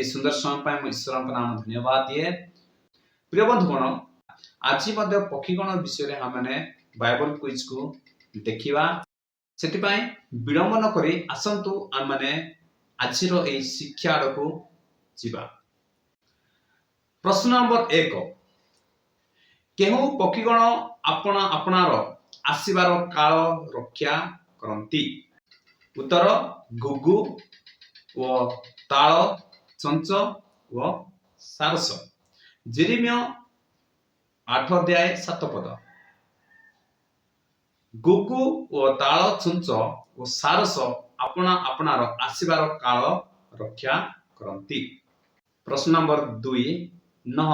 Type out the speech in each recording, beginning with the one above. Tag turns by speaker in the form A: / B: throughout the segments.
A: एते सुंदर समय पाए मैं ईश्वर का नाम धन्यवाद दिए। प्रिय बंधुगण आज मध्य पक्षीगण विषय रे हमने बाइबल क्विज को देखिबा। सेति पाए विलंब न करी आसंतु हम माने आज रो ए शिक्षा को जीवा। प्रश्न नंबर 1 केहू पक्षीगण अपना अपनार आसीबार काल रक्षा करंती। उत्तर गुगु व ताल चंच व सारस। जेरेमिया 8 अध्याय 7 पद। गुगु व ताल चंच व सारस अपना अपनार आसीबार काल रक्षा करंती। प्रश्न नंबर 2 नह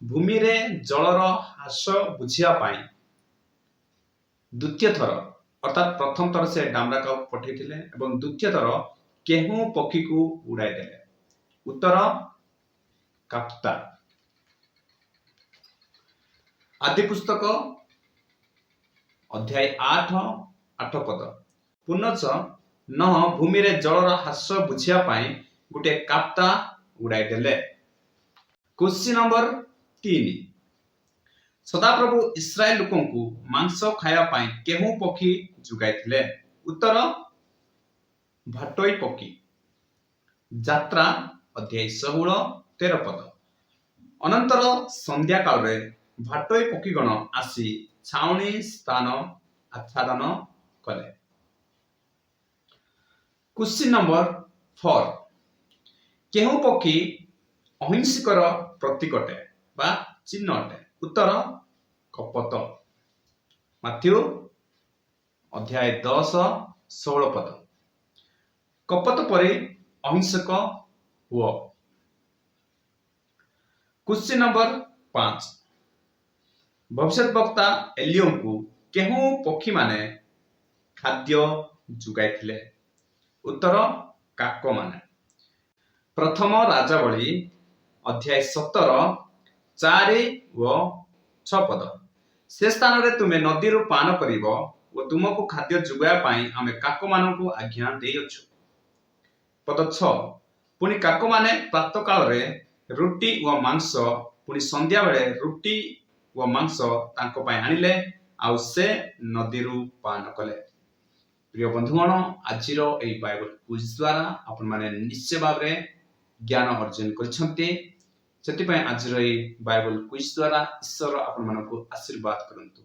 A: भूमि रे जलर ह्रास बुझिया पाई द्वितीय थर अर्थात प्रथम थर से डामरा का पठेथिले एवं द्वितीय थर केहू पक्षी को उड़ाई देले। उत्तर काप्ता। आदि पुस्तक अध्याय 8 पद। पुनच नह भूमि रे जलर ह्रास बुझिया पाई गुटे काप्ता उड़ाई देले। क्वेश्चन नंबर 3 सदाप्रभु इस्राएल लोकों को मांस खाया पाई केहू पक्षी जुगाइथिले। उत्तर भाटोई पक्षी। यात्रा अध्याय 16-13 पद। अनंतर संध्या काल रे भाटोई पक्षीगण आसी छाउनी स्थान आच्छादन कले। क्वेश्चन नंबर 4 केहू पक्षी अहिंसकर प्रतीक अटे बा चिन्ह अटे। उत्तर कपत। माथ्यू अध्याय 10-16 पद। कपत परि अहिंसक हुओ। क्वेश्चन नंबर 5 भविष्यवक्ता एलियम को केहू पक्षी माने खाद्य जुगाइथिले। उत्तर काक माने। प्रथम राजावली अध्याय 17-4-6 पद। से स्थान रे तुमे नदी रु पान करिवो व तुमको खाद्य जुगाया पाई आमे काक मानकु आज्ञा देइछु। पद 6 पुनी काक माने प्रातः काल रे रुटी व मांस पुनी संध्या बेले रुटी व मांस तांको पाई आनिले आउ से नदी रु पान कले। प्रिय बंधुगण आज रो ए बाइबल क्विज द्वारा आपण माने निश्चय भाव रे ज्ञान अर्जन करछन्ते। सेति पय आज रो ए बाइबल क्विज द्वारा ईश्वर आपण मानको आशीर्वाद करंतु।